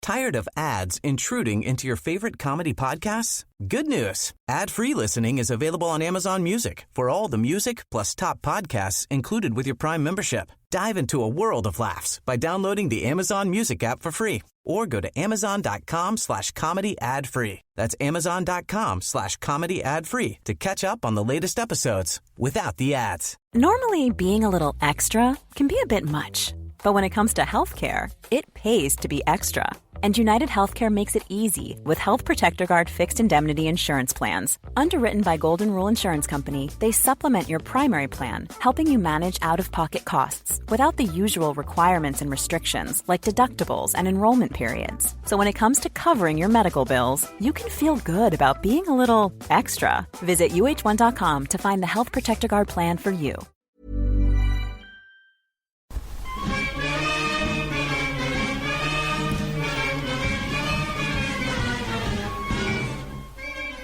Tired of ads intruding into your favorite comedy podcasts? Good news. Ad-free listening is available on Amazon Music for all the music plus top podcasts included with your Prime membership. Dive into a world of laughs by downloading the Amazon Music app for free or go to amazon.com/comedy ad-free. That's amazon.com/comedy ad-free to catch up on the latest episodes without the ads. Normally, being a little extra can be a bit much. But when it comes to healthcare, it pays to be extra. And United Healthcare makes it easy with Health Protector Guard fixed indemnity insurance plans. Underwritten by Golden Rule Insurance Company, they supplement your primary plan, helping you manage out-of-pocket costs without the usual requirements and restrictions like deductibles and enrollment periods. So when it comes to covering your medical bills, you can feel good about being a little extra. Visit uh1.com to find the Health Protector Guard plan for you.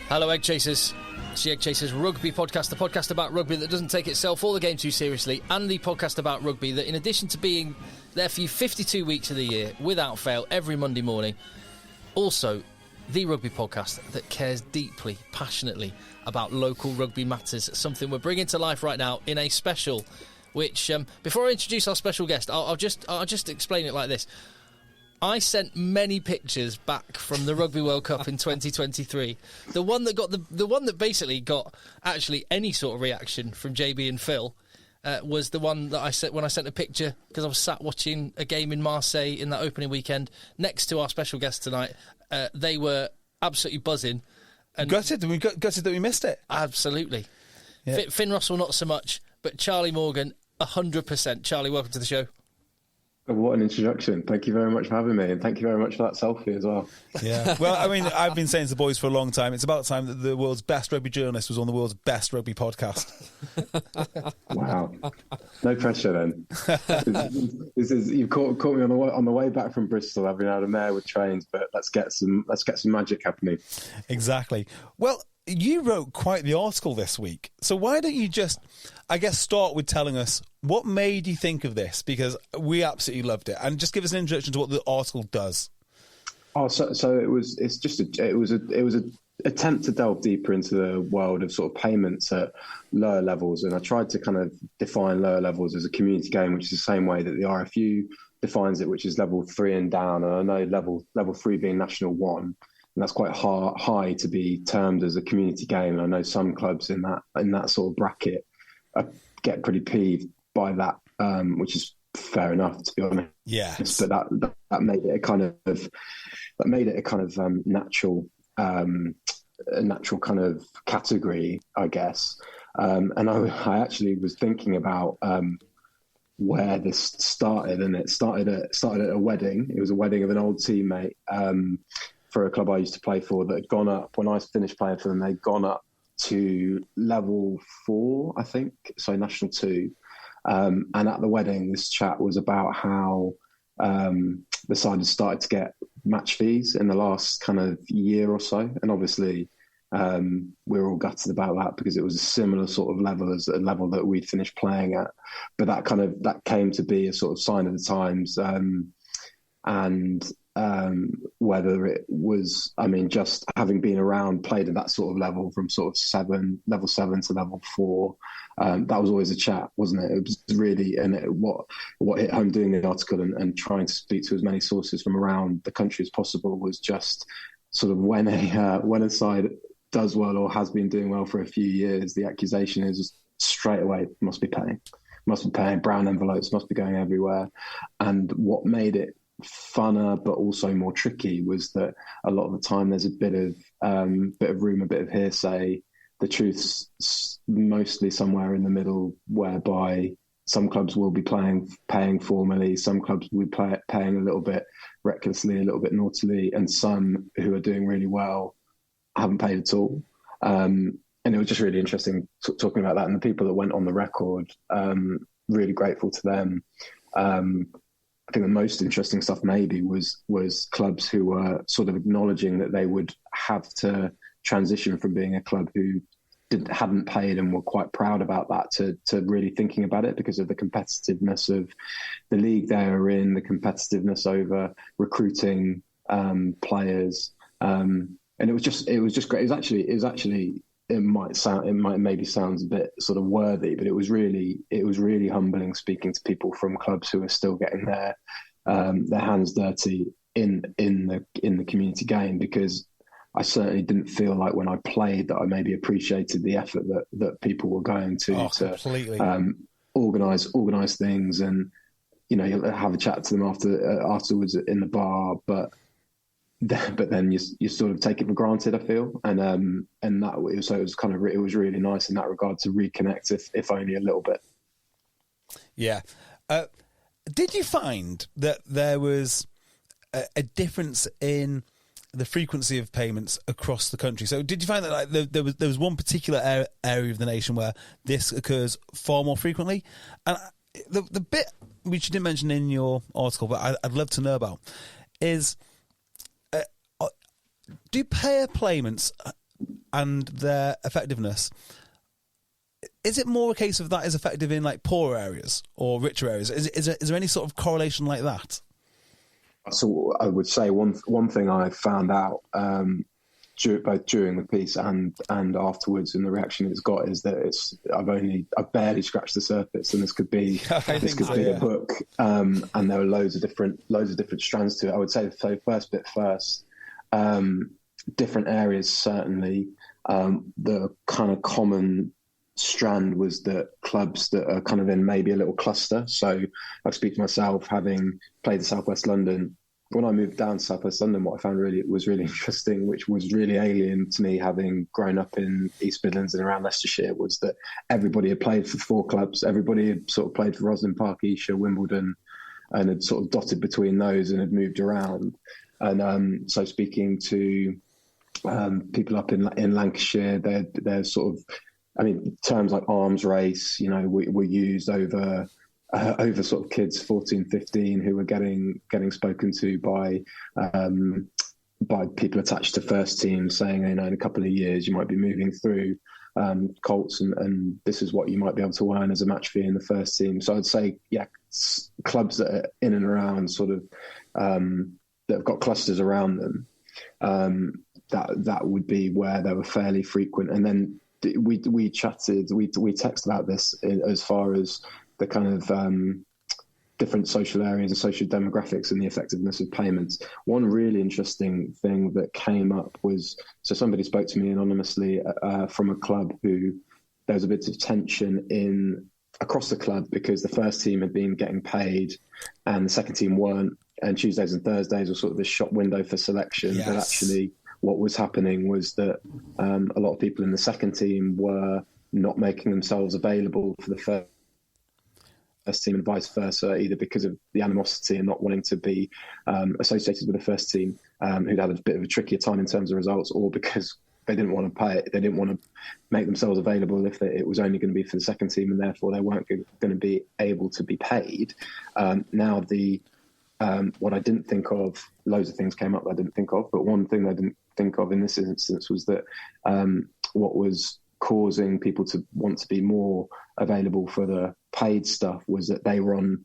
Hello, EggChasers. It's the EggChasers Rugby podcast, the podcast about rugby that doesn't take itself or the game too seriously, and the podcast about rugby that, in addition to being there for you 52 weeks of the year, without fail, every Monday morning, also the rugby podcast that cares deeply, passionately about local rugby matters, something we're bringing to life right now in a special, which, before I introduce our special guest, I'll just explain it like this. I sent many pictures back from the Rugby World Cup in 2023. The one that basically got actually any sort of reaction from JB and Phil was the one that I sent when I sent a picture because I was sat watching a game in Marseille in that opening weekend next to our special guest tonight. They were absolutely buzzing. And gutted that we missed it. Absolutely. Yeah. Finn Russell not so much, but Charlie Morgan 100%. Charlie, welcome to the show. What an introduction. Thank you very much for having me, and thank you very much for that selfie as well. Yeah. Well, I mean, I've been saying to the boys for a long time, it's about time that the world's best rugby journalist was on the world's best rugby podcast. Wow. No pressure then. This is you've caught me on the way back from Bristol. I've been out of mare with trains, but let's get some magic happening. Exactly. Well, you wrote quite the article this week. So why don't you just, I guess, start with telling us what made you think of this? Because we absolutely loved it. And just give us an introduction to what the article does. Oh, so it was an attempt to delve deeper into the world of sort of payments at lower levels. And I tried to kind of define lower levels as a community game, which is the same way that the RFU defines it, which is level 3 and down. And I know level 3 being National 1. And that's quite high to be termed as a community game. And I know some clubs in that sort of bracket get pretty peeved by that, which is fair enough, to be honest. Yeah. But that made it a kind of natural kind of category, I guess. And I actually was thinking about where this started, and it started at a wedding. It was a wedding of an old teammate. For a club I used to play for that had gone up, when I finished playing for them, they'd gone up to level 4, I think, so National 2. And at the wedding, this chat was about how the side had started to get match fees in the last kind of year or so. And obviously, we were all gutted about that because it was a similar sort of level as a level that we'd finished playing at. But that came to be a sort of sign of the times. Whether it was, I mean, just having been around, played at that sort of level from sort of level 7 to level 4, that was always a chat, wasn't it? It was really, and what hit home doing the article and trying to speak to as many sources from around the country as possible was just sort of when a side does well or has been doing well for a few years, the accusation is straight away must be paying brown envelopes, must be going everywhere. And what made it funner but also more tricky was that a lot of the time there's a bit of rumour, a bit of hearsay. The truth's mostly somewhere in the middle, whereby some clubs will be paying formally, some clubs will be paying a little bit recklessly, a little bit naughtily, and some who are doing really well haven't paid at all. And it was just really interesting talking about that, and the people that went on the record, really grateful to them. I think the most interesting stuff maybe was clubs who were sort of acknowledging that they would have to transition from being a club who hadn't paid and were quite proud about that to really thinking about it because of the competitiveness of the league they were in, the competitiveness over recruiting players, and it was just great. It was actually it maybe sounds a bit sort of worthy, but it was really humbling speaking to people from clubs who are still getting their hands dirty in the community game, because I certainly didn't feel like when I played that I maybe appreciated the effort that people were going to organise things, and you'll have a chat to them afterwards in the bar, but then you sort of take it for granted, I feel, and that it was really nice in that regard to reconnect, if only a little bit. Yeah. Did you find that there was a difference in the frequency of payments across the country? So did you find that there was one particular area of the nation where this occurs far more frequently? And the bit which you didn't mention in your article, but I'd love to know about, is do payer payments and their effectiveness, is it more a case of that is effective in like poorer areas or richer areas? Is there any sort of correlation like that? So I would say one thing I found out both during the piece and afterwards, and the reaction it's got, is that I've barely scratched the surface, and this could be a book, and there are loads of different strands to it. I would say first, different areas certainly. The kind of common strand was that clubs that are kind of in maybe a little cluster. So I speak to myself, having played in South West London. When I moved down to South West London, what I found was really interesting, which was really alien to me, having grown up in East Midlands and around Leicestershire, was that everybody had played for 4 clubs. Everybody had sort of played for Roslyn Park, Esher, Wimbledon, and had sort of dotted between those and had moved around. And so speaking to people up in Lancashire, they're sort of, terms like arms race, were used over sort of kids 14, 15 who were getting spoken to by people attached to first team, saying, in a couple of years you might be moving through Colts, and this is what you might be able to earn as a match fee in the first team. So I'd say, clubs that are in and around sort of that have got clusters around them, that would be where they were fairly frequent. And then we texted about this as far as the kind of different social areas and social demographics and the effectiveness of payments. One really interesting thing that came up was, so somebody spoke to me anonymously from a club who there was a bit of tension across the club because the first team had been getting paid and the second team weren't, and Tuesdays and Thursdays were sort of this shop window for selection. Yes. But actually what was happening was that a lot of people in the second team were not making themselves available for the first team and vice versa, either because of the animosity and not wanting to be associated with the first team, who'd had a bit of a trickier time in terms of results, or because they didn't want to pay it. They didn't want to make themselves available if it was only going to be for the second team, and therefore they weren't going to be able to be paid. Now, what I didn't think of, loads of things came up that I didn't think of, but one thing I didn't think of in this instance was that what was causing people to want to be more available for the paid stuff was that they were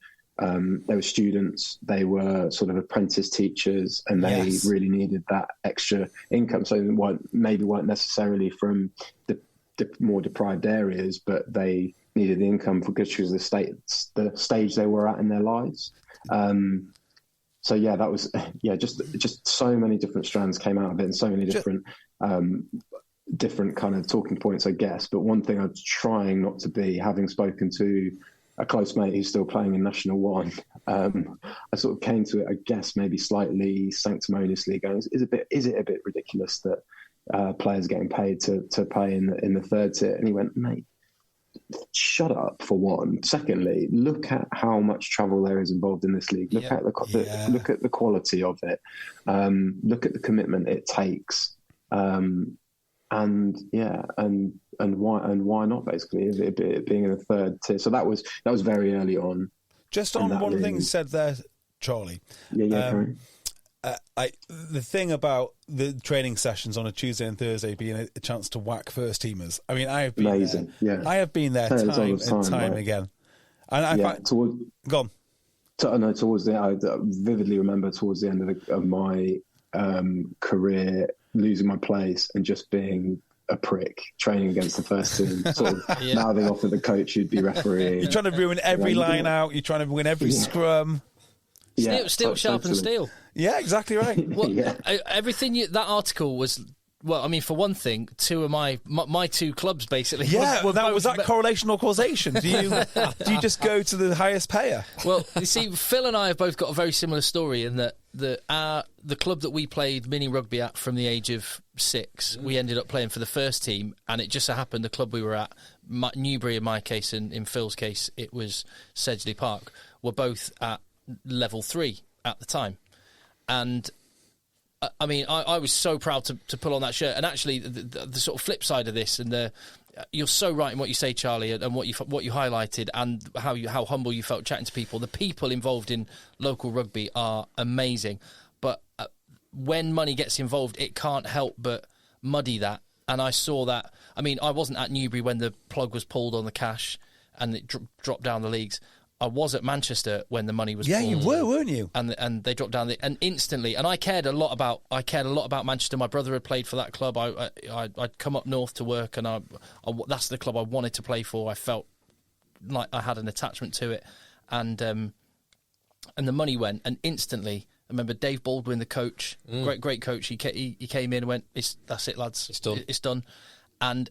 students, they were sort of apprentice teachers, and they really needed that extra income. So maybe weren't necessarily from the more deprived areas, but they needed the income because of the stage they were at in their lives. So that was just so many different strands came out of it, and so many different kind of talking points, I guess. But one thing I'm trying not to be, having spoken to a close mate who's still playing in National 1, I sort of came to it, I guess, maybe slightly sanctimoniously, going, is it a bit ridiculous that players are getting paid to play in the third tier? And he went, mate, shut up, for one. Secondly, look at how much travel there is involved in this league. Look at the quality of it. Look at the commitment it takes. And why not, basically, it being in the third tier. So that was very early on. Just on one thing you said there, Charlie. The thing about the training sessions on a Tuesday and Thursday being a chance to whack first teamers. I mean, I have been amazing. I have been there time and time again. And go on. I vividly remember towards the end of my career losing my place and just being a prick, training against the first team, sort of mouthing off at the coach who'd be refereeing. You're trying to ruin every line out. You're trying to win every scrum. Steel sharpens steel. Yeah, exactly right. Well, everything that article was. Well, I mean, for one thing, two of my two clubs basically. Yeah, was that correlation or causation? Do you just go to the highest payer? Well, you see, Phil and I have both got a very similar story in that the club that we played mini rugby at from the age of 6, we ended up playing for the first team, and it just so happened the club we were at, Newbury in my case, and in Phil's case, it was Sedgley Park, were both at level 3 at the time, and. I mean, I was so proud to pull on that shirt, and actually, the sort of flip side of this, and you're so right in what you say, Charlie, and what you highlighted, and how humble you felt chatting to people. The people involved in local rugby are amazing, but when money gets involved, it can't help but muddy that. And I saw that. I mean, I wasn't at Newbury when the plug was pulled on the cash and it dropped down the leagues. I was at Manchester when the money was pulled. Yeah, you were, weren't you? And they dropped down and instantly. And I cared a lot about Manchester. My brother had played for that club. I'd come up north to work, and that's the club I wanted to play for. I felt like I had an attachment to it, and the money went. And instantly, I remember Dave Baldwin, the coach, great coach. He came in and went, "That's it, lads. It's done." And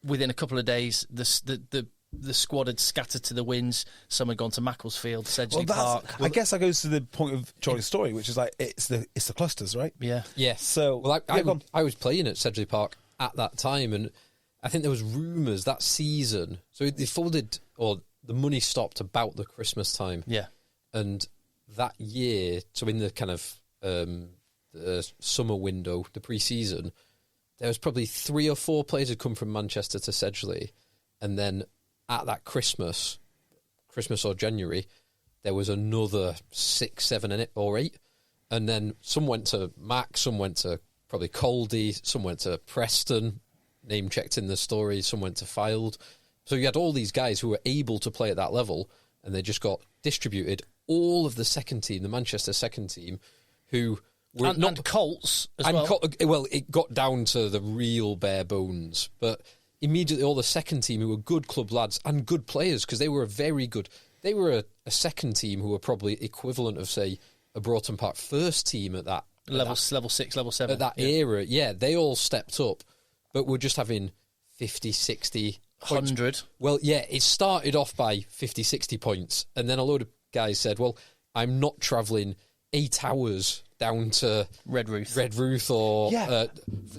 within a couple of days, the squad had scattered to the winds. Some had gone to Macclesfield, Sedgley Park. I guess that goes to the point of Charlie's story, which is like it's the clusters, right? Yeah. So I was playing at Sedgley Park at that time, and I think there was rumours that season. So they folded, or the money stopped about the Christmas time. Yeah. And that year, so in the kind of the summer window, the pre-season, there was probably 3 or 4 players who'd come from Manchester to Sedgley, and then at that Christmas or January, there was another 6, 7 or 8. And then some went to Mac, some went to probably Caldy, some went to Preston, name checked in the story, some went to Fylde. So you had all these guys who were able to play at that level, and they just got distributed. All of the second team, the Manchester second team, who were and Colts as well. Well, it got down to the real bare bones, but immediately all the second team who were good club lads and good players, because they were they were a second team who were probably equivalent of, say, a Broughton Park first team at that level 6, level 7 at that era. Yeah, they all stepped up, but we're just having 50, 60, 100. Well, yeah, it started off by 50, 60 points, and then a load of guys said, "Well, I'm not travelling 8 hours down to Redruth or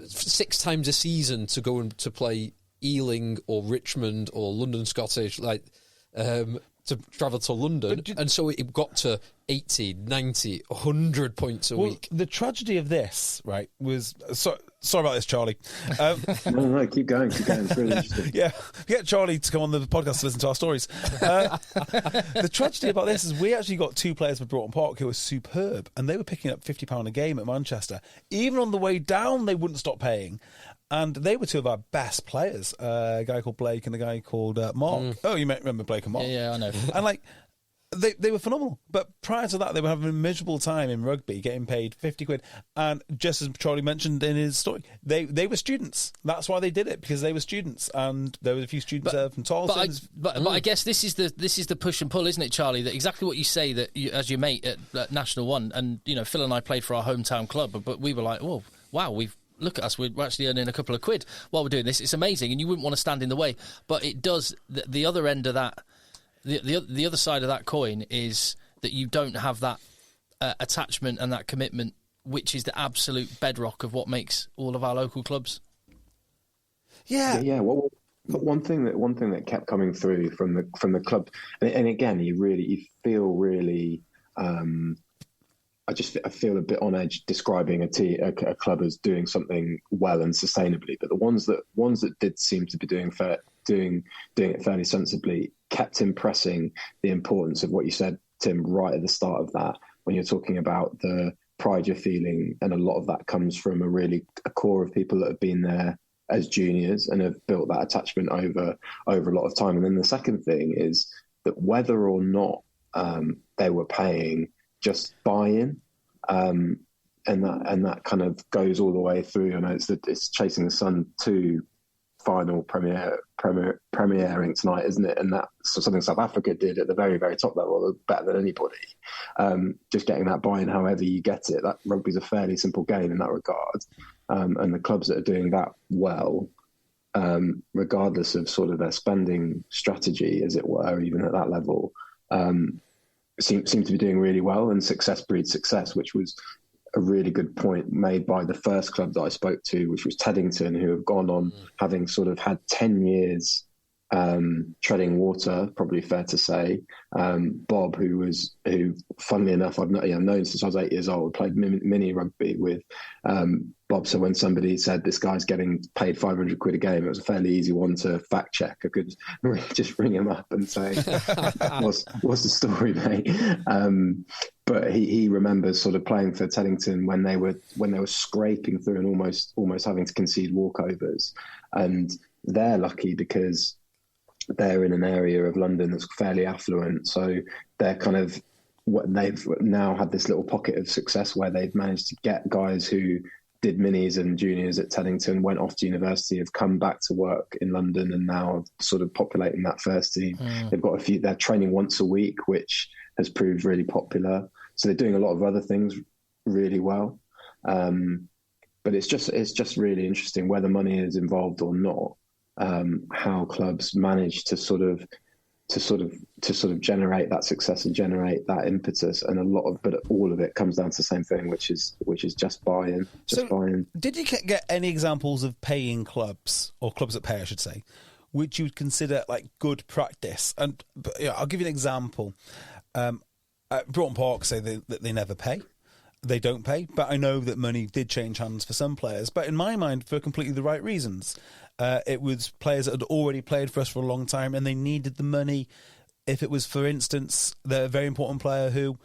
6 times a season to go and to play Ealing or Richmond or London Scottish, to travel to London." And so it got to 80, 90, 100 points a week. The tragedy of this, right, was... sorry about this, Charlie. No, keep going. It's really interesting. Yeah, get Charlie to come on the podcast to listen to our stories. The tragedy about this is we actually got 2 players for Broughton Park who were superb, and they were picking up £50 a game at Manchester. Even on the way down, they wouldn't stop paying. And they were 2 of our best players, a guy called Blake and a guy called Mark. Oh, you might remember Blake and Mark. Yeah, I know. And they were phenomenal. But prior to that, they were having a miserable time in rugby, getting paid 50 quid. And just as Charlie mentioned in his story, they were students. That's why they did it, because they were students. And there was a few students there from Tarleton. But I guess this is the push and pull, isn't it, Charlie? That exactly what you say, that you, as your mate at National One, and Phil and I played for our hometown club, but we were like, oh, wow, look at us, we're actually earning a couple of quid while we're doing this. It's amazing, and you wouldn't want to stand in the way. But it does, the other end of that, the other side of that coin is that you don't have that attachment and that commitment, which is the absolute bedrock of what makes all of our local clubs. Yeah. Well, one thing that kept coming through from the club, and again, you feel really. I feel a bit on edge describing a club as doing something well and sustainably, but the ones that did seem to be doing it fairly sensibly kept impressing the importance of what you said, Tim, right at the start of that, when you're talking about the pride you're feeling, and a lot of that comes from a core of people that have been there as juniors and have built that attachment over a lot of time. And then the second thing is that whether or not they were paying just buy-in, that kind of goes all the way through. I know it's Chasing the Sun 2 final premiering tonight, isn't it? And that's something South Africa did at the very, very top level, better than anybody. Just getting that buy-in, however you get it. That rugby's a fairly simple game in that regard, and the clubs that are doing that well, regardless of sort of their spending strategy, as it were, even at that level, seem to be doing really well. And success breeds success, which was a really good point made by the first club that I spoke to, which was Teddington, who have gone on having sort of had 10 years treading water, probably fair to say. Bob, who funnily enough, I've known since I was 8 years old, played mini rugby with Bob. So when somebody said this guy's getting paid 500 quid a game, it was a fairly easy one to fact check. I could just ring him up and say, what's the story, mate? But he remembers sort of playing for Teddington when they were scraping through and almost having to concede walkovers. And they're lucky because they're in an area of London that's fairly affluent. So they're kind of they've now had this little pocket of success where they've managed to get guys who did minis and juniors at Teddington, went off to university, have come back to work in London, and now are sort of populating that first team. They've got they're training once a week, which has proved really popular. So they're doing a lot of other things really well. But it's just really interesting, whether money is involved or not, how clubs manage to sort of generate that success and generate that impetus, and but all of it comes down to the same thing, which is just buy-in. Did you get any examples of paying clubs, or clubs that pay, I should say, which you would consider like good practice? And I'll give you an example. Broughton Park say that they never pay. They don't pay, but I know that money did change hands for some players, but in my mind, for completely the right reasons. It was players that had already played for us for a long time, and they needed the money. If it was, for instance, the very important player who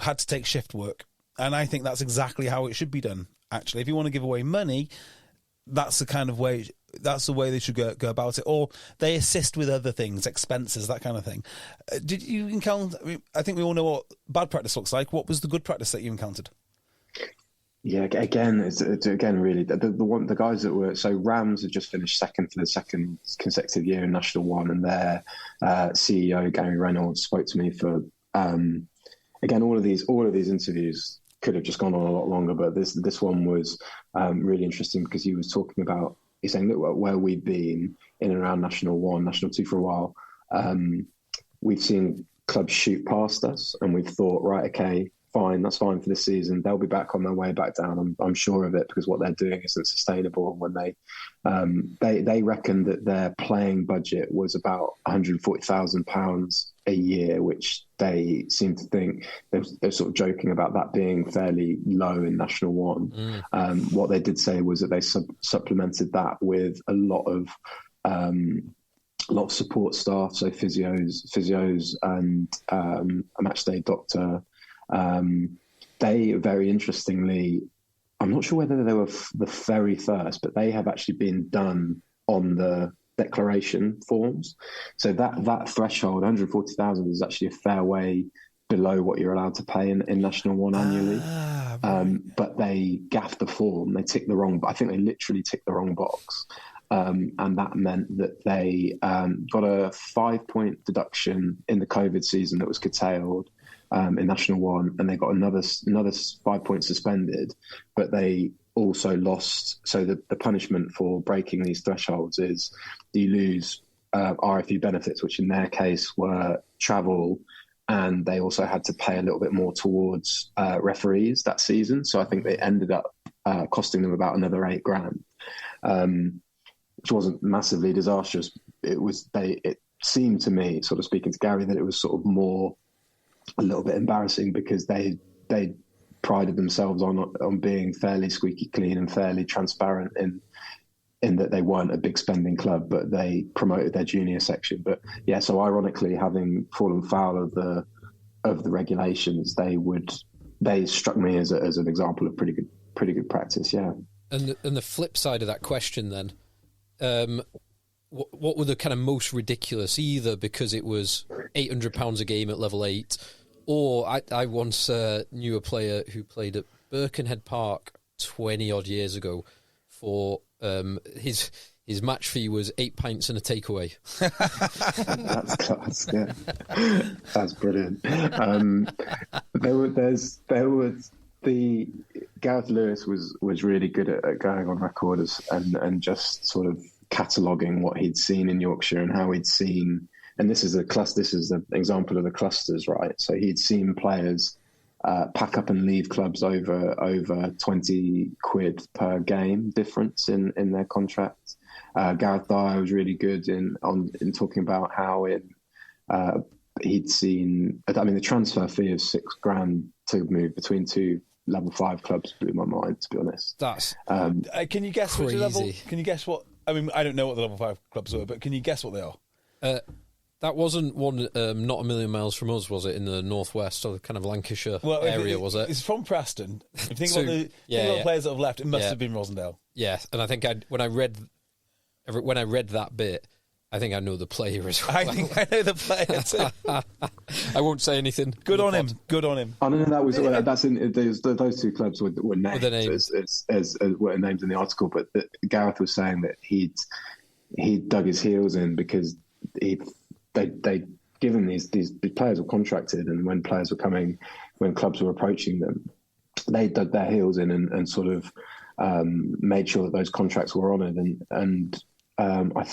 had to take shift work. And I think that's exactly how it should be done, actually. If you want to give away money, that's the kind of way, that's the way they should go about it. Or they assist with other things, expenses, that kind of thing. Did you encounter, I think we all know what bad practice looks like. What was the good practice that you encountered? Yeah, again, it's really the guys that were, so Rams have just finished second for the second consecutive year in National One, and their CEO Gary Reynolds spoke to me for again all of these interviews could have just gone on a lot longer, but this one was really interesting because he was talking about, he's saying, look, where we've been in and around National One, National Two for a while, we've seen clubs shoot past us, and we've thought, right, okay, fine, that's fine for this season. They'll be back on their way back down. I'm sure of it, because what they're doing isn't sustainable. When they reckon that their playing budget was about £140,000 a year, which they seem to think they're sort of joking about that being fairly low in National One. What they did say was that they supplemented that with a lot of support staff, so physios and a matchday doctor. They, very interestingly, I'm not sure whether they were the very first, but they have actually been done on the declaration forms. So that threshold, 140,000, is actually a fair way below what you're allowed to pay in National One annually. Right. But they gaffed the form. They ticked the wrong. I think they literally ticked the wrong box. And that meant that they got a 5-point deduction in the COVID season that was curtailed in National One, and they got another 5 points suspended, but they also lost. So the punishment for breaking these thresholds is you lose RFU benefits, which in their case were travel, and they also had to pay a little bit more towards referees that season. So I think they ended up costing them about another $8,000, which wasn't massively disastrous. It seemed to me, sort of speaking to Gary, that it was sort of more a little bit embarrassing, because they prided themselves on being fairly squeaky clean and fairly transparent in that they weren't a big spending club, but they promoted their junior section. But yeah, so ironically, having fallen foul of the regulations, they struck me as an example of pretty good practice. Yeah. And the flip side of that question then, what were the kind of most ridiculous, either because it was £800 a game at level 8, or I once knew a player who played at Birkenhead Park 20 odd years ago for his match fee was 8 pints and a takeaway. That's class. Yeah, that's brilliant. The Gareth Lewis was really good at going on record and just sort of cataloguing what he'd seen in Yorkshire and how he'd seen. And this is the example of the clusters, right? So he'd seen players pack up and leave clubs over 20 quid per game difference in their contract. Gareth Dyer was really good in talking about how he'd seen. I mean, the transfer fee of £6,000 to move between two level 5 clubs blew my mind, to be honest. That's can you guess crazy. which level? Can you guess what? I mean, I don't know what the level 5 clubs were, but can you guess what they are? That wasn't one not a million miles from us, was it? In the northwest or the kind of Lancashire area, was it? It's from Preston. If you think So, about the players that have left, it must have been Rosendale. Yeah, and I think when I read that bit, I think I know the player as well. I think I know the player too. I won't say anything. Good on him. Good on him. I don't know. That was those two clubs were named as were named in the article, but Gareth was saying that he'd dug his heels in because they given these players were contracted, and when clubs were approaching them, they dug their heels in and sort of made sure that those contracts were honoured. And I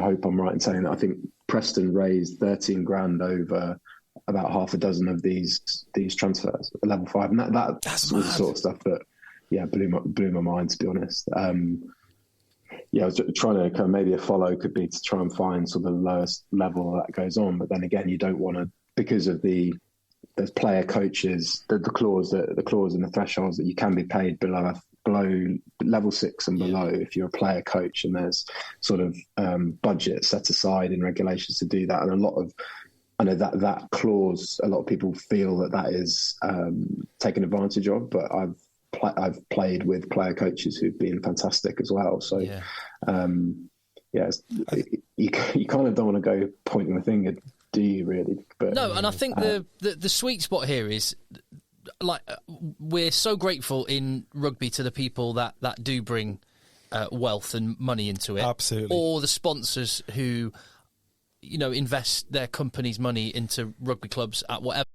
hope I'm right in saying that I think Preston raised £13,000 over about half a dozen of these transfers at level 5, and that's the sort of stuff that blew my mind, to be honest. I was trying to kind of, maybe a follow could be to try and find sort of the lowest level that goes on, but then again, you don't want to, because of there's player coaches, the clause and the thresholds that you can be paid below level 6 and below if you're a player coach, and there's sort of budget set aside in regulations to do that, and I know that clause, a lot of people feel that is taken advantage of, but I've played with player coaches who've been fantastic as well. So, you kind of don't want to go pointing the finger, do you really? But, no, and I think the sweet spot here is, like, we're so grateful in rugby to the people that do bring wealth and money into it. Absolutely. Or the sponsors who, invest their company's money into rugby clubs at whatever.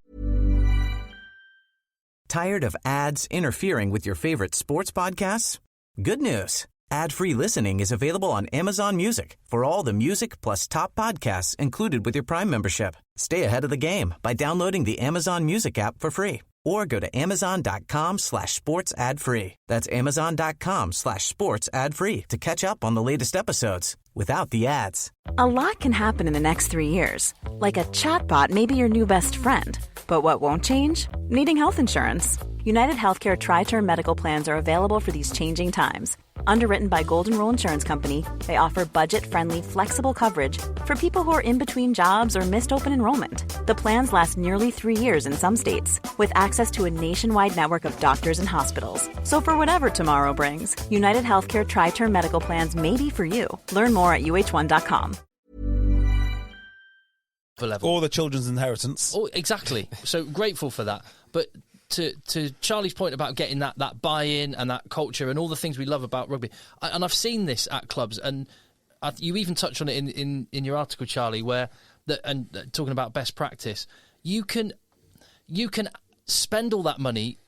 Tired of ads interfering with your favorite sports podcasts? Good news. Ad-free listening is available on Amazon Music for all the music plus top podcasts included with your Prime membership. Stay ahead of the game by downloading the Amazon Music app for free, or go to amazon.com/sports ad free. That's amazon.com/sports ad free to catch up on the latest episodes without the ads. A lot can happen in the next 3 years. Like a chatbot may be your new best friend. But what won't change? Needing health insurance. United Healthcare Tri-Term Medical Plans are available for these changing times. Underwritten by Golden Rule Insurance Company, they offer budget-friendly, flexible coverage for people who are in between jobs or missed open enrollment. The plans last nearly 3 years in some states, with access to a nationwide network of doctors and hospitals. So for whatever tomorrow brings, United Healthcare Tri-Term Medical Plans may be for you. Learn more at uh1.com. Level. Or the children's inheritance. Oh, exactly. So grateful for that. But to Charlie's point about getting that buy-in and that culture and all the things we love about rugby, and I've seen this at clubs, and you even touched on it in your article, Charlie, where talking about best practice, you can spend all that money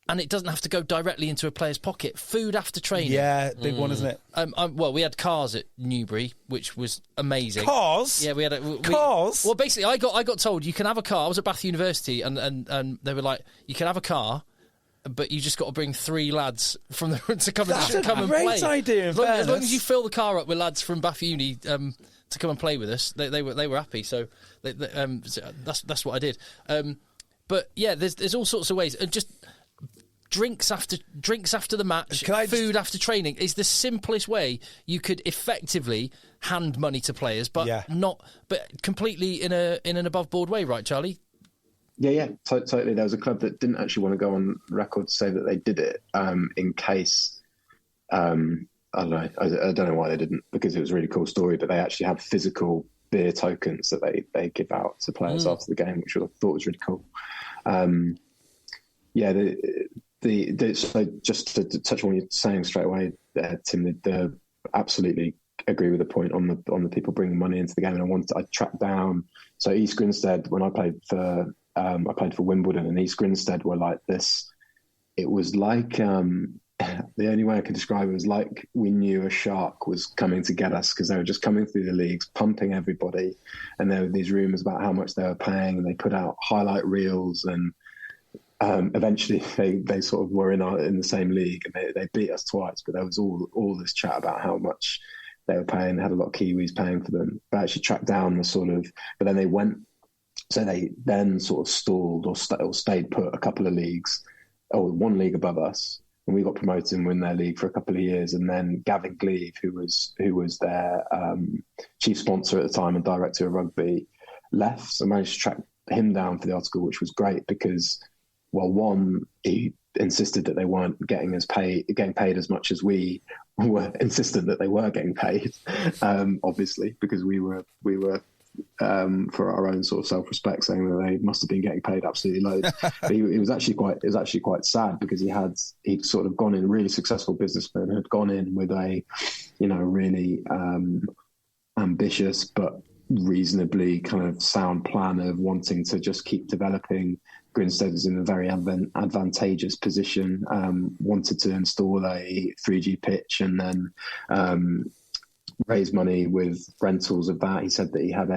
and it doesn't have to go directly into a player's pocket. Food after training. Yeah, big one, isn't it? Well, we had cars at Newbury, which was amazing. Cars? Yeah, we had cars. Well, basically, I got told you can have a car. I was at Bath University, and they were like, you can have a car, but you just got to bring 3 lads from to come and play. That's a great idea. As long as you fill the car up with lads from Bath Uni to come and play with us, they were happy. So that's what I did. But yeah, there's all sorts of ways. Just drinks after the match, food after training is the simplest way you could effectively hand money to players, but completely in an above board way, right, Charlie? Yeah, totally. There was a club that didn't actually want to go on record to say that they did it in case. I don't know. I don't know why they didn't, because it was a really cool story. But they actually had physical beer tokens that they give out to players after the game, which I thought was really cool. So just to touch on what you're saying straight away, Tim, absolutely agree with the point on the people bringing money into the game. And I tracked down. So East Grinstead, when I played for Wimbledon, and East Grinstead were like this. It was like the only way I could describe it was like we knew a shark was coming to get us, because they were just coming through the leagues, pumping everybody, and there were these rumours about how much they were paying, and they put out highlight reels, and eventually they sort of were in the same league, and they beat us twice. But there was all this chat about how much they were paying. They had a lot of Kiwis paying for them. But I actually tracked down but then they went. So they then sort of stalled or stayed put a couple of leagues, or one league above us, and we got promoted and were in their league for a couple of years. And then Gavin Gleave, who was their chief sponsor at the time and director of rugby, left. So I managed to track him down for the article, which was great because, well, one, he insisted that they weren't getting paid as much as we were insistent that they were getting paid, obviously, because we were for our own sort of self-respect, saying that they must have been getting paid absolutely loads. But it was actually quite sad, because he'd sort of gone in, really successful businessman, had gone in with a, really ambitious but reasonably kind of sound plan of wanting to just keep developing. Grinstead was in a very advantageous position, wanted to install a 3G pitch and then raise money with rentals of that. He said that he had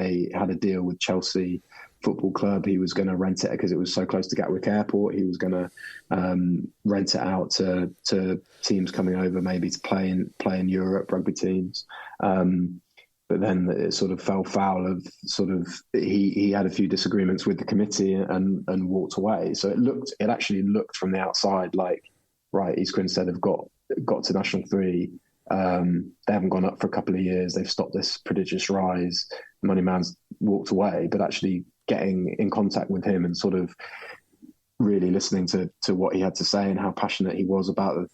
a deal with Chelsea Football Club. He was going to rent it because it was so close to Gatwick Airport. He was going to rent it out to teams coming over, maybe to play in Europe, rugby teams. But then it sort of fell foul of he had a few disagreements with the committee and walked away. So it actually looked from the outside like, right, East Grinstead have got to National 3. They haven't gone up for a couple of years. They've stopped this prodigious rise. Moneyman's walked away, but actually getting in contact with him and sort of really listening to what he had to say and how passionate he was about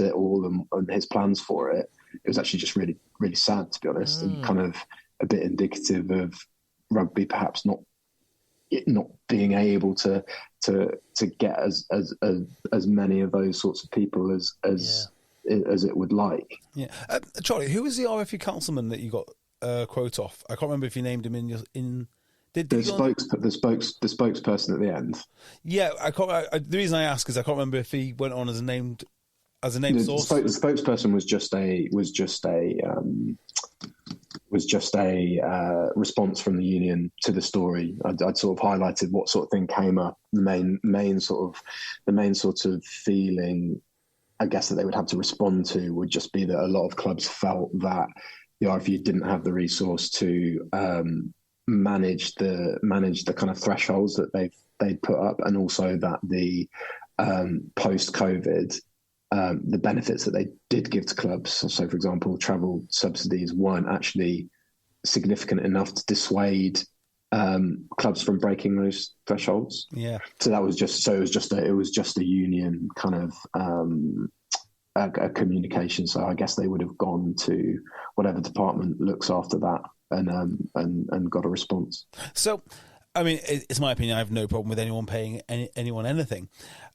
it all and his plans for it. It was actually just really, really sad, to be honest, and kind of a bit indicative of rugby perhaps not being able to get as many of those sorts of people as it would like. Yeah, Charlie, who was the RFU councilman that you got a quote off? I can't remember if you named him in. The spokesperson at the end. Yeah, the reason I ask is I can't remember if he went on as a named source. The spokesperson was just a response from the union to the story. I'd sort of highlighted what sort of thing came up. The main sort of feeling, I guess, that they would have to respond to would just be that a lot of clubs felt that the RFU didn't have the resource to manage the kind of thresholds that they'd put up, and also that the post-COVID the benefits that they did give to clubs, so for example, travel subsidies, weren't actually significant enough to dissuade clubs from breaking those thresholds. Yeah. So it was just a union kind of a communication. So I guess they would have gone to whatever department looks after that and got a response. So, I mean, it's my opinion. I have no problem with anyone paying anyone anything.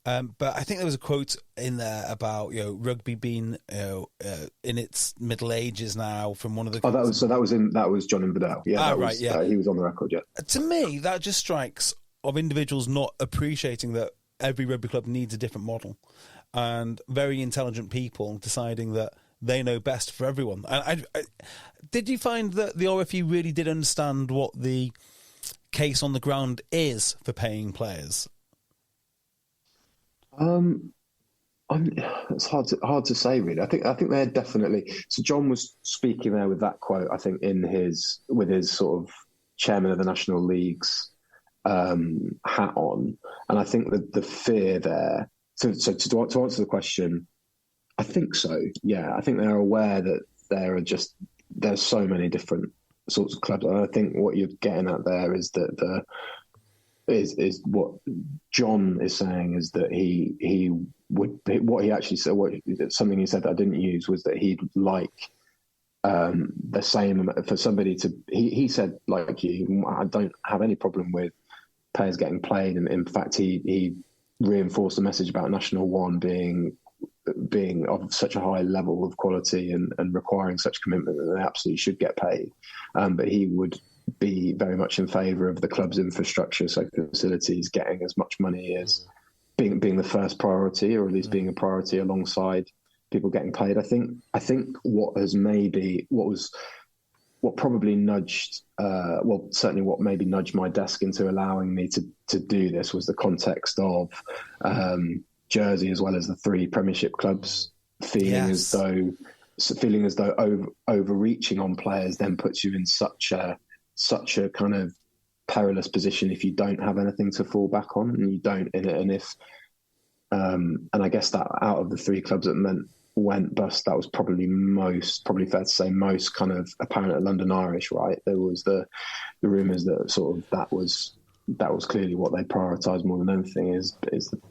But I think there was a quote in there about rugby being in its middle ages now from one of the. Oh, that was John Inverdale. Yeah, right. Yeah, he was on the record. Yeah. To me, that just strikes of individuals not appreciating that every rugby club needs a different model, and very intelligent people deciding that they know best for everyone. And did you find that the RFU really did understand what the case on the ground is for paying players? It's hard to say, really. I think they're definitely. So John was speaking there with that quote, I think, with his sort of chairman of the National League's hat on, and I think that the fear there. So to answer the question, I think so. Yeah, I think they're aware that there's so many different sorts of clubs. And I think what you're getting at there is that is what John is saying is that he would, what he actually said, something he said that I didn't use was that he'd like the same for somebody to. He said, like you, I don't have any problem with players getting played, and in fact he reinforce the message about National One being of such a high level of quality and requiring such commitment that they absolutely should get paid. But he would be very much in favour of the club's infrastructure, so facilities getting as much money as being the first priority, or at least being a priority alongside people getting paid. I think what probably nudged, certainly what maybe nudged my desk into allowing me to do this was the context of Jersey, as well as the 3 Premiership clubs, feeling as though overreaching on players then puts you in such a kind of perilous position if you don't have anything to fall back on, and you don't in it. And if and I guess that out of the 3 clubs that went bust, that was probably fair to say most kind of apparent at London Irish, right? There was the rumours that sort of that was clearly what they prioritised more than anything is the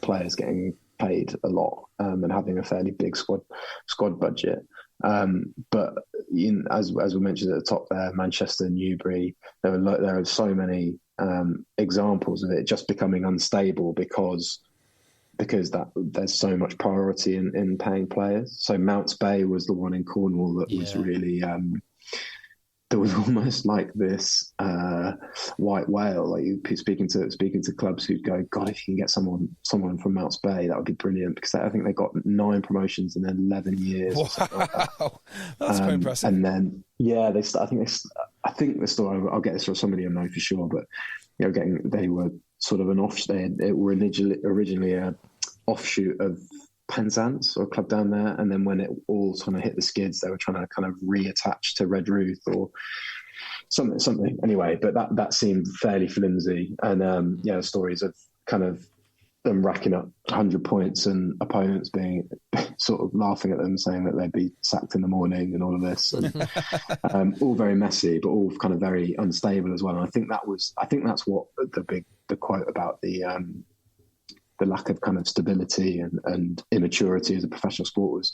players getting paid a lot and having a fairly big squad budget. But as we mentioned at the top there, Manchester, Newbury, there are so many examples of it just becoming unstable because that there's so much priority in paying players. So Mounts Bay was the one in Cornwall that was really there was almost like this white whale. Like you speaking to clubs who'd go, God, if you can get someone from Mounts Bay, that would be brilliant, because I think they got 9 promotions in 11 years. Wow, that's quite impressive. And then I think the story, I'll get this from somebody I know for sure, but they were sort of they were originally a offshoot of Penzance, or a club down there, and then when it all kind of hit the skids, they were trying to kind of reattach to Red Ruth or something. Anyway, but that seemed fairly flimsy, and stories of kind of them racking up 100 points and opponents being sort of laughing at them, saying that they'd be sacked in the morning and all of this, and all very messy, but all kind of very unstable as well. And I think that's what the quote about the lack of kind of stability and immaturity as a professional sport was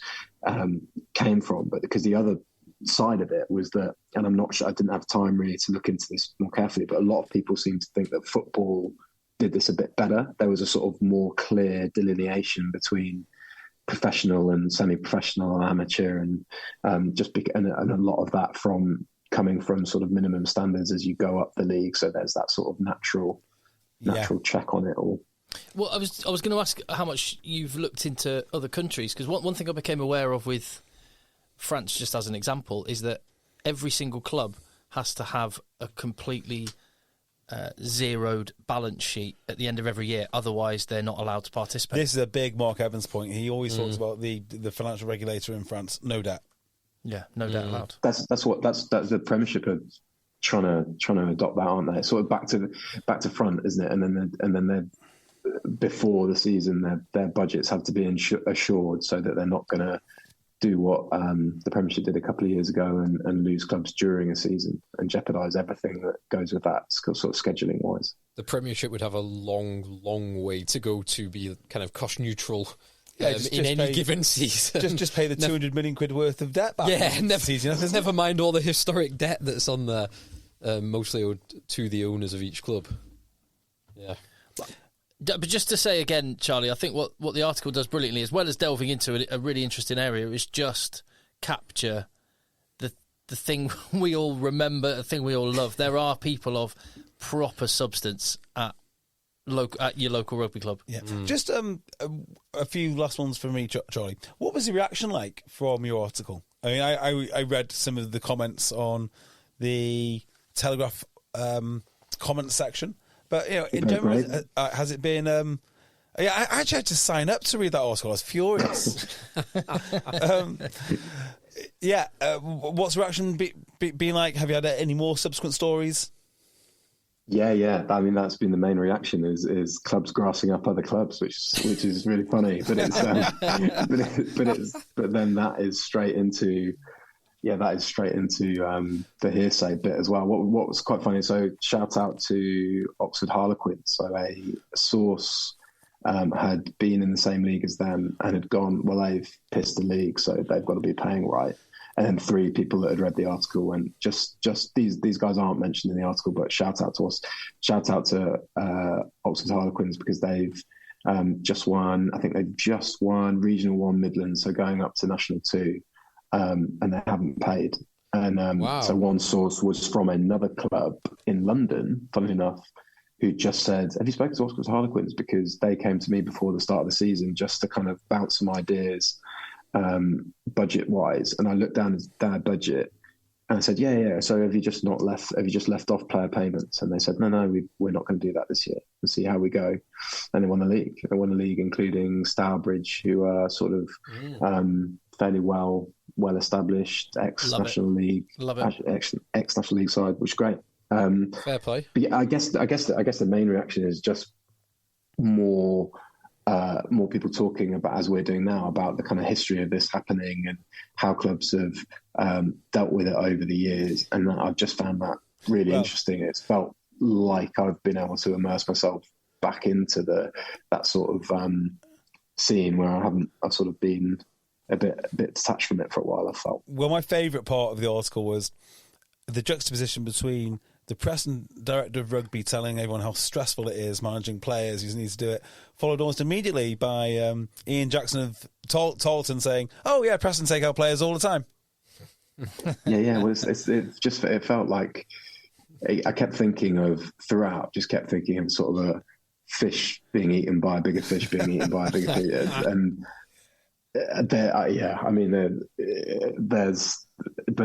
came from. But because the other side of it was that, and I'm not sure, I didn't have time really to look into this more carefully, but a lot of people seem to think that football did this a bit better. There was a sort of more clear delineation between professional and semi-professional and amateur, and and a lot of that coming from sort of minimum standards as you go up the league. So there's that sort of natural check on it all. Well, I was going to ask how much you've looked into other countries, because one thing I became aware of with France, just as an example, is that every single club has to have a completely zeroed balance sheet at the end of every year. Otherwise, they're not allowed to participate. This is a big Mark Evans point. He always talks about the financial regulator in France. No debt. Yeah, no debt allowed. That's the Premiership are trying to adopt that, aren't they? Sort of back to front, isn't it? And then they're before the season, their budgets have to be assured, so that they're not going to do what the Premiership did a couple of years ago and lose clubs during a season and jeopardise everything that goes with that, sort of scheduling wise. The Premiership would have a long way to go to be kind of cost neutral in any given season. Just pay the 200 million quid worth of debt back. Yeah, never mind all the historic debt that's on there, mostly owed to the owners of each club. Yeah. But just to say again, Charlie, I think what the article does brilliantly, as well as delving into a really interesting area, is just capture the thing we all remember, the thing we all love. There are people of proper substance at your local rugby club. Yeah. Just a few last ones for me, Charlie. What was the reaction like from your article? I mean, I read some of the comments on the Telegraph comment section. But, in general, has it been... I actually had to sign up to read that article. I was furious. What's the reaction been like? Have you had any more subsequent stories? Yeah. I mean, that's been the main reaction is clubs grassing up other clubs, which is really funny. But it's but then that is straight into... Yeah, that is straight into the hearsay bit as well. What was quite funny, so shout out to Oxford Harlequins. So a source had been in the same league as them and had gone, well, they've pissed the league, so they've got to be paying right. And then 3 people that had read the article went, just these guys aren't mentioned in the article, but shout out to Oxford Harlequins, because they've just won. I think they've just won Regional 1 Midlands, so going up to National 2, and they haven't paid. And so one source was from another club in London, funnily enough, who just said, have you spoken to Oscars Harlequins? Because they came to me before the start of the season just to kind of bounce some ideas budget-wise. And I looked down at their budget and I said, yeah. So have you just left off player payments? And they said, no, we're not going to do that this year. We'll see how we go. And they won the league. They won the league, including Stourbridge, who are sort of fairly well-established ex-National League, ex-National League side, which is great. Fair play. But yeah, I guess the main reaction is just more people talking about, as we're doing now, about the kind of history of this happening and how clubs have dealt with it over the years. And I've just found that really interesting. It's felt like I've been able to immerse myself back into that sort of scene where I've sort of been a bit detached from it for a while, I felt. Well, my favourite part of the article was the juxtaposition between the press and director of rugby telling everyone how stressful it is managing players, you need to do it, followed almost immediately by Ian Jackson of Tarleton saying, oh yeah, Preston take out players all the time. Yeah. Well, it felt like I kept thinking of sort of a fish being eaten by a bigger fish being eaten by a bigger fish. And but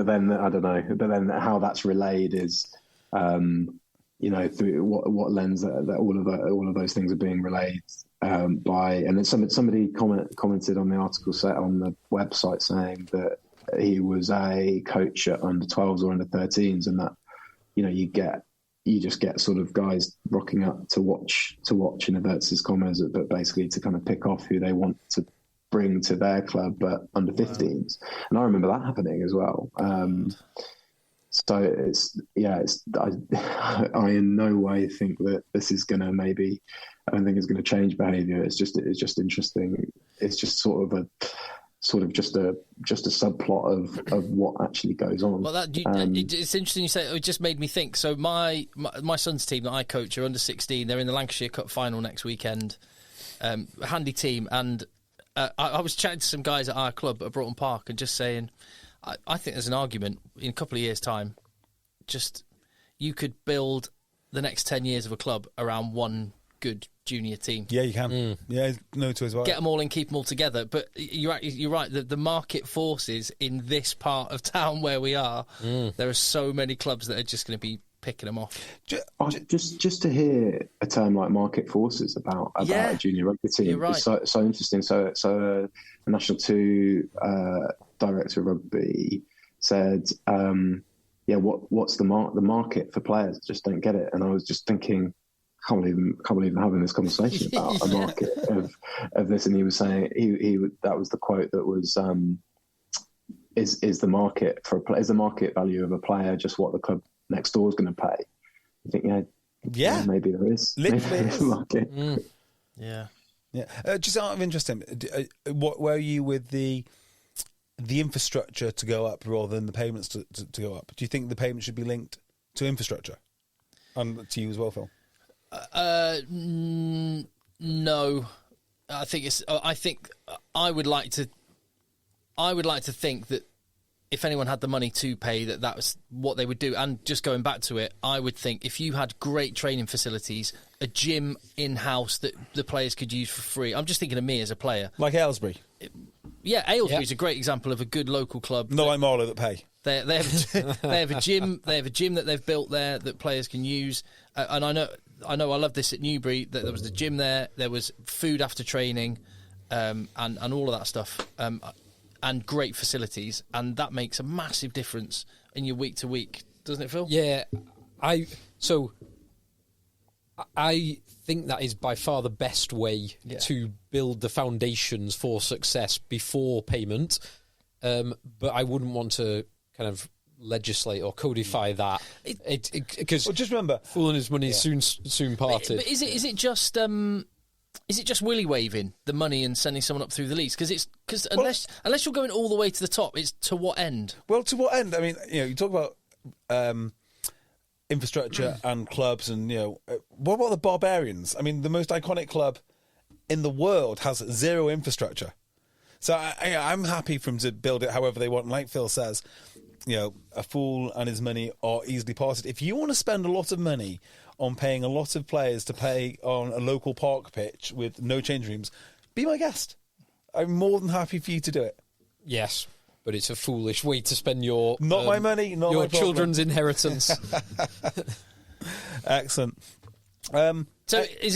then I don't know. But then how that's relayed is, through what lens that all of those things are being relayed by. And then somebody commented on the article set on the website saying that he was a coach at under 12s or under 13s, and that you just get sort of guys rocking up to watch in inverted commas, but basically to kind of pick off who they want to bring to their club, but under 15s. And I remember that happening as well. So I in no way think that this is going to I don't think it's going to change behaviour. It's just interesting. It's just sort of just a subplot of what actually goes on. Well, it's interesting you say. It just made me think. So my son's team that I coach are under 16. They're in the Lancashire Cup final next weekend. Handy team, and I was chatting to some guys at our club at Broughton Park and just saying, I think there's an argument in a couple of years' time, just you could build the next 10 years of a club around one good junior team. Yeah, you can. Yeah, no two as well. Get them all in, keep them all together. But you're right. The market forces in this part of town where we are, there are so many clubs that are just going to be picking them off. Just to hear a term like market forces about a junior rugby team is so interesting. So a National 2 director of rugby said, what's the market for players? Just don't get it. And I was just thinking, can't believe I'm having this conversation about a market of this. And he was saying that was the quote that was is the market is the market value of a player just what the club next door is going to pay? I think maybe there is. Literally maybe is. A market. Yeah. Just out of interest, where are you with the infrastructure to go up rather than the payments to go up? Do you think the payments should be linked to infrastructure? And to you as well, Phil? No. I think I would like to think that if anyone had the money to pay, that was what they would do. And just going back to it, I would think if you had great training facilities, a gym in-house that the players could use for free. I'm just thinking of me as a player. Like Aylesbury. Yeah, Aylesbury's a great example of a good local club. Not like Marlow that pay. They have a gym. They have a gym that they've built there that players can use. And I know. I love this at Newbury. That there was the gym there. There was food after training, and all of that stuff. And great facilities, and that makes a massive difference in your week to week, doesn't it, Phil? Yeah, I think that is by far the best way to build the foundations for success before payment. But I wouldn't want to kind of legislate or codify that because just remember, fooling his money soon parted. But is it just? Is it just willy waving the money and sending someone up through the leagues? Because unless you're going all the way to the top, it's to what end? Well, to what end? I mean, you talk about infrastructure and clubs, and what about the Barbarians? I mean, the most iconic club in the world has zero infrastructure. So I'm happy for them to build it however they want. Like Phil says, a fool and his money are easily parted. If you want to spend a lot of money on paying a lot of players to play on a local park pitch with no change rooms, be my guest. I'm more than happy for you to do it. Yes, but it's a foolish way to spend your my money, not your my children's inheritance. Excellent. So is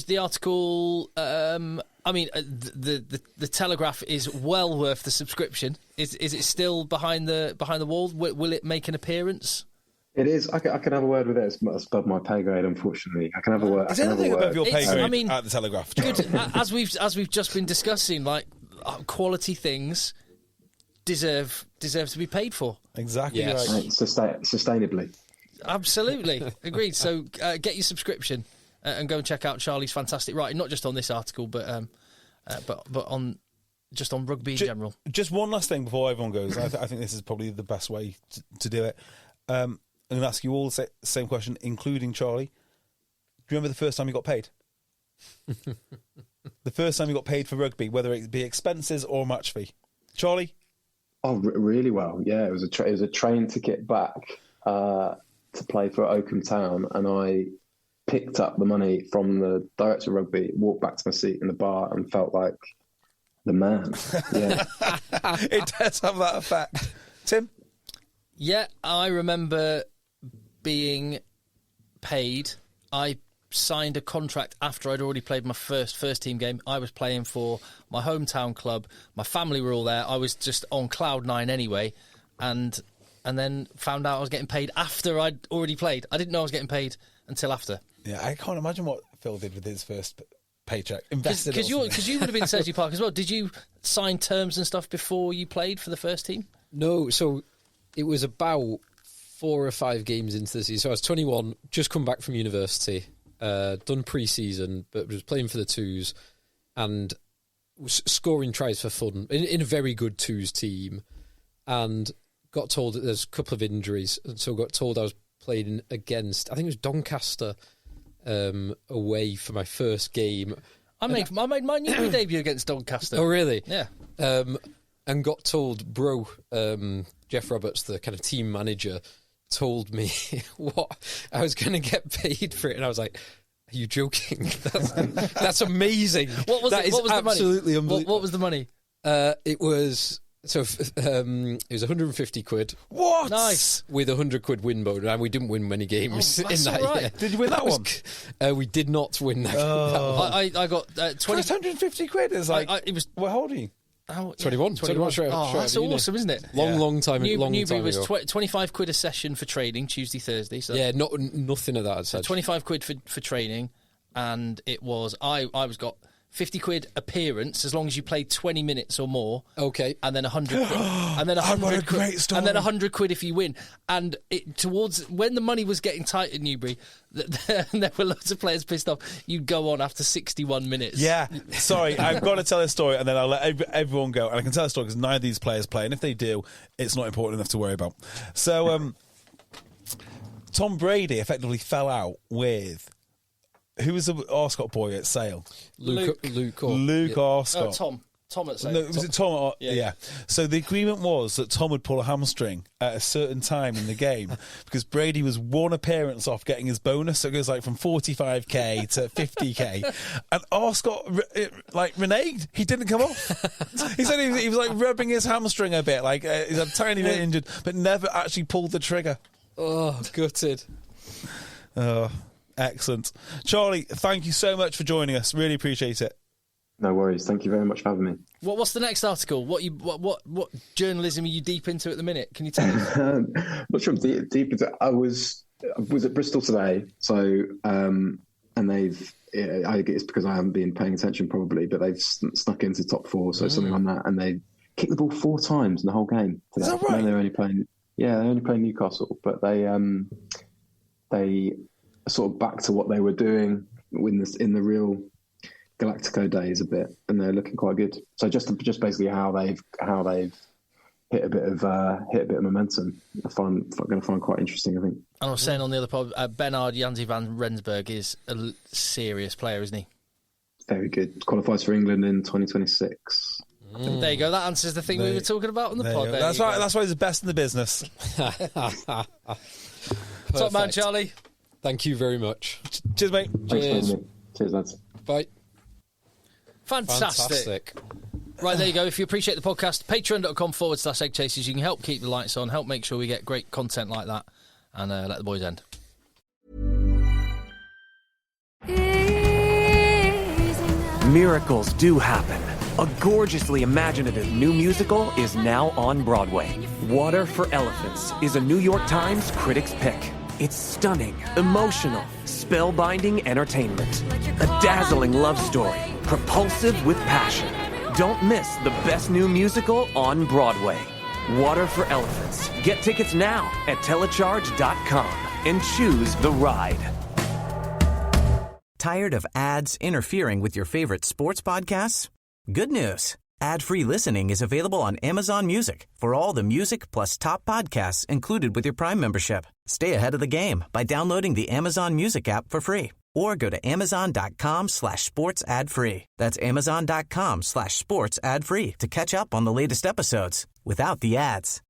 the article? The Telegraph is well worth the subscription. Is it still behind the wall? Will it make an appearance? It is. I can have a word with it. It's above my pay grade, unfortunately. I can have a word. Is anything above your pay grade at the Telegraph? Good. As we've just been discussing, like quality things deserve to be paid for. Exactly yes. right. Sustainably. Absolutely agreed. So get your subscription and go and check out Charlie's fantastic writing, not just on this article, but on rugby in general. Just one last thing before everyone goes. I think this is probably the best way to do it. I'm going to ask you all the same question, including Charlie. Do you remember the first time you got paid? The first time you got paid for rugby, whether it be expenses or match fee. Charlie? Oh, really well. Yeah, it was a train ticket back to play for Oakham Town, and I picked up the money from the director of rugby, walked back to my seat in the bar, and felt like the man. Yeah, it does have that effect. Tim? Yeah, I remember being paid. I signed a contract after I'd already played my first team game. I was playing for my hometown club. My family were all there. I was just on cloud nine anyway, and then found out I was getting paid after I'd already played. I didn't know I was getting paid until after. Yeah, I can't imagine what Phil did with his first paycheck. Invested because you would have been at Sedgley Park as well. Did you sign terms and stuff before you played for the first team? No, so it was about 4 or 5 games into the season. So I was 21, just come back from university, done pre-season, but was playing for the twos and was scoring tries for fun in a very good twos team, and got told that there's a couple of injuries, and so got told I was playing against, I think it was Doncaster, away for my first game. I made my new debut against Doncaster. Oh, really? Yeah. And got told, Jeff Roberts, the kind of team manager, told me what I was going to get paid for it, and I was like, "Are you joking? That's amazing. What was absolutely unbelievable. What was the money? It was it was 150 quid. What? Nice. With 100 quid win bonus, and we didn't win many games in that year. Did you win that one? We did not win that. I got 20. 150 quid is like. It was. Well, how old are you? 21. That's awesome, isn't it? Long time Newbury was ago. 25 quid a session for training, Tuesday, Thursday. So yeah, nothing of that. I'd say. 25 quid for training, and it was I got 50 quid appearance as long as you played 20 minutes or more. Okay, and then 100 quid, and then 100 great story. and then 100 quid if you win. And towards when the money was getting tight at Newbury, there were loads of players pissed off. You'd go on after 61 minutes. Yeah, sorry, I've got to tell this story, and then I'll let everyone go. And I can tell the story because neither of these players play, and if they do, it's not important enough to worry about. So, Tom Brady effectively fell out with. Who was the Arscott boy at Sale? Luke Arscott. Tom at Sale. No, was it Tom? Yeah. So the agreement was that Tom would pull a hamstring at a certain time in the game because Brady was one appearance off getting his bonus. So it goes like from 45k to 50k. And Arscott, reneged. He didn't come off. He said he was like rubbing his hamstring a bit, like he's a tiny bit injured, but never actually pulled the trigger. Oh, gutted. Oh. Excellent. Charlie, thank you so much for joining us. Really appreciate it. No worries. Thank you very much for having me. What's the next article? What journalism are you deep into at the minute? Can you tell us? Not sure I'm deep into. I was at Bristol today, so and they've. I guess because I haven't been paying attention probably, but they've snuck into top 4, so something on that, and they kicked the ball 4 times in the whole game today. Is that right? And they're only playing. Yeah, they're only playing Newcastle, but they sort of back to what they were doing in the real Galactico days a bit, and they're looking quite good. So just basically how they've hit a bit of momentum. I'm going to find quite interesting, I think. And I was saying on the other pod, Bernard Janzi van Rensburg is a serious player, isn't he? Very good. Qualifies for England in 2026. There you go. That answers the thing we were talking about on the pod. That's right. That's why he's the best in the business. Top man, Charlie. Thank you very much. Cheers, mate. Thanks, cheers, lads. Bye. Fantastic. Right, there you go. If you appreciate the podcast, patreon.com/EggChasers. You can help keep the lights on, help make sure we get great content like that, and let the boys end. Miracles do happen. A gorgeously imaginative new musical is now on Broadway. Water for Elephants is a New York Times critic's pick. It's stunning, emotional, spellbinding entertainment. A dazzling love story, propulsive with passion. Don't miss the best new musical on Broadway. Water for Elephants. Get tickets now at telecharge.com and choose the ride. Tired of ads interfering with your favorite sports podcasts? Good news. Ad-free listening is available on Amazon Music for all the music plus top podcasts included with your Prime membership. Stay ahead of the game by downloading the Amazon Music app for free or go to amazon.com/sports ad free. That's amazon.com/sports ad free to catch up on the latest episodes without the ads.